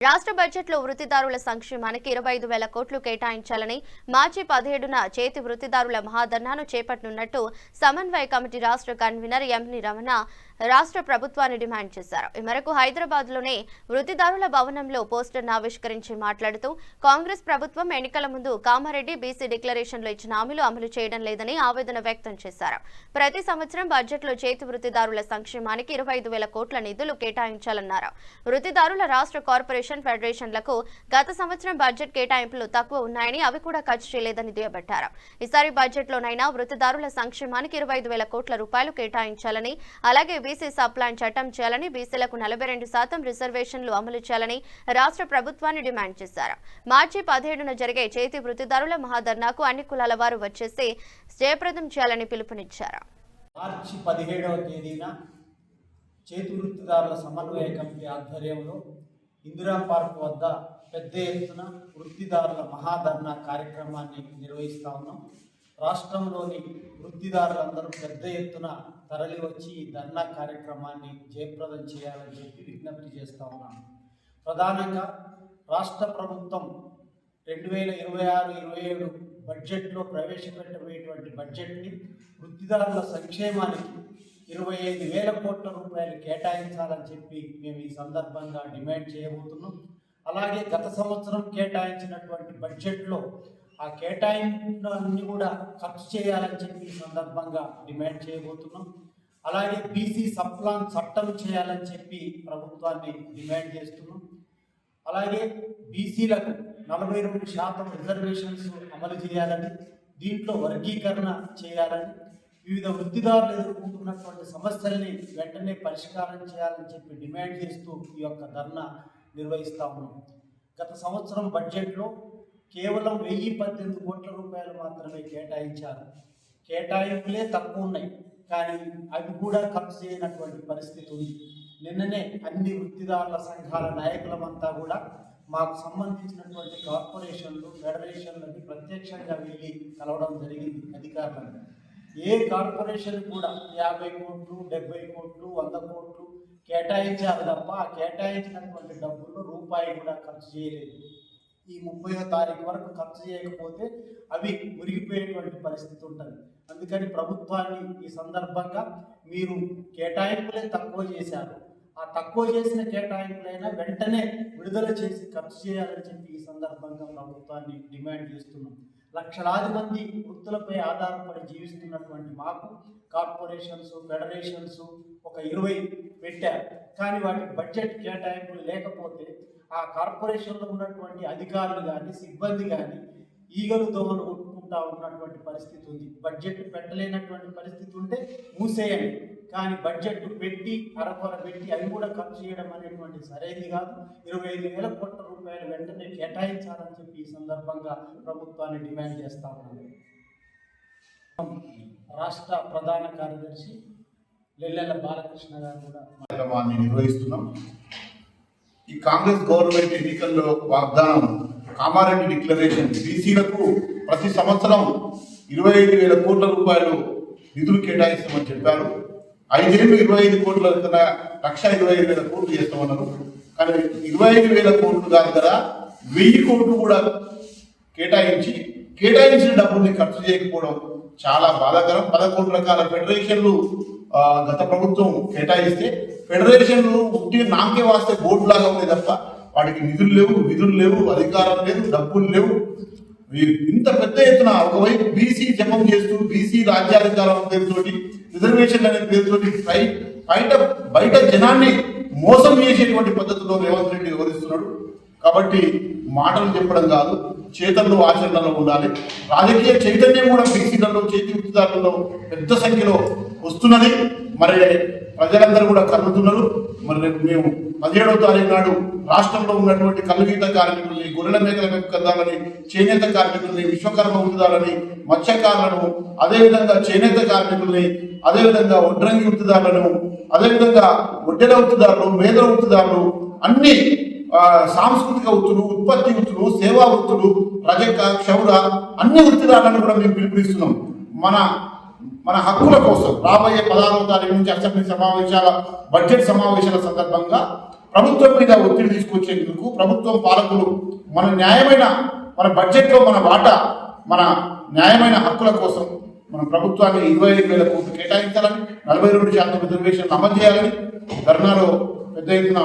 రాష్ట్ర బడ్జెట్లో వృత్తిదారుల సంక్షేమానికి 25,000 కోట్లు కేటాయించాలని మార్చి 17న చేతి వృత్తిదారుల మహాధర్నాను చేపట్టనున్నట్టు సమన్వయ కమిటీ రాష్ట్ర కన్వీనర్ ఎంని రమణ రాష్ట్ర ప్రభుత్వాన్ని డిమాండ్ చేశారు. ఈ మేరకు హైదరాబాద్లోని వృత్తిదారుల భవనంలో పోస్టర్ను ఆవిష్కరించి మాట్లాడుతూ కాంగ్రెస్ ప్రభుత్వం ఎన్నికల ముందు కామారెడ్డి బీసీ డిక్లరేషన్లో ఇచ్చిన హామీలు అమలు చేయడం లేదని ఆవేదన వ్యక్తం చేశారు. ప్రతి సంవత్సరం బడ్జెట్లో చేతి వృత్తిదారుల సంక్షేమానికి 25,000 కోట్ల నిధులు కేటాయించాలన్నారు. వృత్తిదారుల రాష్ట్ర కార్పొరేషన్ ఫెడరేషన్లకు గత సంవత్సరం బడ్జెట్ కేటాయింపులు తక్కువ ఉన్నాయని అవి కూడా ఖర్చు చేయలేదని దుయ్యబట్టారు. ఈసారి బడ్జెట్లోనైనా వృత్తిదారుల సంక్షేమానికి 25,000 కోట్ల రూపాయలు కేటాయించాలని, అలాగే బీసీ సబ్ ప్లాన్ చట్టం చేయాలని, బీసీలకు 42% రిజర్వేషన్లు అమలు చేయాలని రాష్ట్ర ప్రభుత్వాన్ని డిమాండ్ చేశారు. మార్చి 17న జరిగే చేతి వృత్తిదారుల మహాధర్నాకు అన్ని కులాల వారు వచ్చేసి జయప్రదం చేయాలని పిలుపునిచ్చారు. మార్చి 17వ తేదీన చేతి వృత్తిదారుల సమన్వయ కమిటీ ఆధ్వర్యంలో ఇందిరా పార్క్ వద్ద పెద్ద ఎత్తున వృత్తిదారుల మహాధర్నా కార్యక్రమాన్ని నిర్వహిస్తా ఉన్నాం. రాష్ట్రంలోని వృత్తిదారులందరూ పెద్ద ఎత్తున తరలి వచ్చి ఈ ధర్నా కార్యక్రమాన్ని జయప్రదం చేయాలని చెప్పి విజ్ఞప్తి చేస్తూ ఉన్నాను. ప్రధానంగా రాష్ట్ర ప్రభుత్వం 2026-27 బడ్జెట్లో ప్రవేశపెట్టబోయేటువంటి బడ్జెట్ని వృత్తిదారుల సంక్షేమానికి 25,000 కోట్ల రూపాయలు కేటాయించాలని చెప్పి మేము ఈ సందర్భంగా డిమాండ్ చేయబోతున్నాం. అలాగే గత సంవత్సరం కేటాయించినటువంటి బడ్జెట్లో ఆ కేటాయింపులన్నీ కూడా ఖర్చు చేయాలని చెప్పి ఈ సందర్భంగా డిమాండ్ చేయబోతున్నాం. అలాగే బీసీ సబ్ ప్లాన్ చట్టం చేయాలని చెప్పి ప్రభుత్వాన్ని డిమాండ్ చేస్తున్నాం. అలాగే బీసీలకు 42% రిజర్వేషన్స్ అమలు చేయాలని, దీంట్లో వర్గీకరణ చేయాలని, వివిధ వృత్తిదారులు ఎదుర్కొంటున్నటువంటి సమస్యల్ని వెంటనే పరిష్కారం చేయాలని చెప్పి డిమాండ్ చేస్తూ ఈ యొక్క ధర్నా నిర్వహిస్తా ఉన్నాం. గత సంవత్సరం బడ్జెట్లో కేవలం 1,018 కోట్ల రూపాయలు మాత్రమే కేటాయించారు. కేటాయింపులే తక్కువ ఉన్నాయి, కానీ అవి కూడా ఖర్చు చేయనటువంటి పరిస్థితి ఉంది. నిన్ననే అన్ని వృత్తిదారుల సంఘాల నాయకులమంతా కూడా మాకు సంబంధించినటువంటి కార్పొరేషన్లు, ఫెడరేషన్లకి ప్రత్యక్షంగా వెళ్ళి కలవడం జరిగింది అధికారులను. ఏ కార్పొరేషన్ కూడా 50 కోట్లు, 70 కోట్లు, 100 కోట్లు కేటాయించారు తప్ప ఆ కేటాయించినటువంటి డబ్బుల్లో రూపాయి కూడా ఖర్చు చేయలేదు. ఈ 30వ తారీఖు వరకు ఖర్చు చేయకపోతే అవి మురిగిపోయేటువంటి పరిస్థితి ఉంటుంది. అందుకని ప్రభుత్వాన్ని ఈ సందర్భంగా మీరు కేటాయింపులే తక్కువ చేశారు, ఆ తక్కువ చేసిన కేటాయింపులైనా వెంటనే విడుదల చేసి ఖర్చు చేయాలని చెప్పి ఈ సందర్భంగా ప్రభుత్వాన్ని డిమాండ్ చేస్తున్నాం. లక్షలాది మంది వృత్తులపై ఆధారపడి జీవిస్తున్నటువంటి మాకు కార్పొరేషన్స్, ఫెడరేషన్స్ ఒక 20 పెట్టారు, కానీ వాటికి బడ్జెట్ కేటాయింపులు లేకపోతే ఆ కార్పొరేషన్లో ఉన్నటువంటి అధికారులు కానీ, సిబ్బంది కానీ ఈగలు దోమలు కొట్టుకుంటా ఉన్నటువంటి పరిస్థితి ఉంది. బడ్జెట్ పెట్టలేనటువంటి పరిస్థితి ఉంటే మూసేయండి, కానీ బడ్జెట్ పెట్టి అరకొర పెట్టి అవి కూడా ఖర్చు చేయడం అనేటువంటి సరైనది కాదు. 25,000 కోట్ల రూపాయలు వెంటనే కేటాయించాలని చెప్పి ఈ సందర్భంగా ప్రభుత్వాన్ని డిమాండ్ చేస్తా ఉన్నాను. రాష్ట్ర ప్రధాన కార్యదర్శి లెల్లెల బాలకృష్ణ గారు కూడా కార్యక్రమాన్ని నిర్వహిస్తున్నాం. ఈ కాంగ్రెస్ గవర్నమెంట్ ఎన్నికల్లో వాగ్దానం కామారెడ్డి డిక్లరేషన్ బీసీలకు ప్రతి సంవత్సరం 25,000 కోట్ల రూపాయలు నిధులు కేటాయిస్తామని చెప్పారు. 5 ఏళ్ళు 25 కోట్ల 1,25,000 కోట్లు చేస్తామన్నారు. కానీ 25,000 కోట్లు కాదు కదా, 1,000 కోట్లు కూడా కేటాయించిన డబ్బుల్ని ఖర్చు చేయకపోవడం చాలా బాధాకరం. 11 రకాల ఫెడరేషన్లు గత ప్రభుత్వం కేటాయిస్తే ఫెడరేషన్లు ఉంటే నాకే వాస్తే బోర్డు లాగా ఉంది తప్ప వాటికి నిధులు లేవు, విధులు లేవు, అధికారం లేదు, డబ్బులు లేవు. ఇంత పెద్ద ఎత్తున ఒకవైపు బీసీ జపం చేస్తూ బీసీ రాజ్యాధికారం పేరుతోటి, రిజర్వేషన్ అనే పేరుతోటి బయట జనాన్ని మోసం చేసేటువంటి పద్ధతిలో రేవంత్ రెడ్డి వివరిస్తున్నాడు. కాబట్టి మాటలు చెప్పడం కాదు, చేతల్లో ఆచరణలో ఉండాలి. రాజకీయ చైతన్యం కూడా బీసీలలో, చేతి వృత్తిదారులలో పెద్ద సంఖ్యలో వస్తున్నది. మరి ప్రజలందరూ కూడా కలుగుతున్నారు. మరి మేము 17వ తారీఖు నాడు రాష్ట్రంలో ఉన్నటువంటి కల్లుగీత కార్మికుల్ని, గొర్రెల మేకల పెంపకందారులని, చేనేత కార్మికుల్ని, విశ్వకర్మ వృత్తిదారులని, మత్స్యకారులను, అదేవిధంగా చేనేత కార్మికుల్ని, అదేవిధంగా వడ్రంగి వృత్తిదారులను, అదేవిధంగా వడ్డెల వృత్తిదారులు, మేధల వృత్తిదారులు, అన్ని సాంస్కృతిక వృత్తులు, ఉత్పత్తి వృత్తులు, సేవా వృత్తులు, రజక, క్షౌర అన్ని వృత్తిదారులను కూడా మేము పిలుపునిస్తున్నాం. మన హక్కుల కోసం రాబోయే 16వ తారీఖు నుంచి అసెంబ్లీ సమావేశాల బడ్జెట్ సమావేశాల సందర్భంగా ప్రభుత్వం మీద ఒత్తిడి తీసుకొచ్చేందుకు ప్రభుత్వం పాలకులు మన న్యాయమైన మన బడ్జెట్లో మన వాటా మన న్యాయమైన హక్కుల కోసం మన ప్రభుత్వాన్ని 25,000 కోట్లు కేటాయించాలని 42% రిజర్వేషన్లు అమలు చేయాలని ధర్నాలో పెద్ద ఎత్తున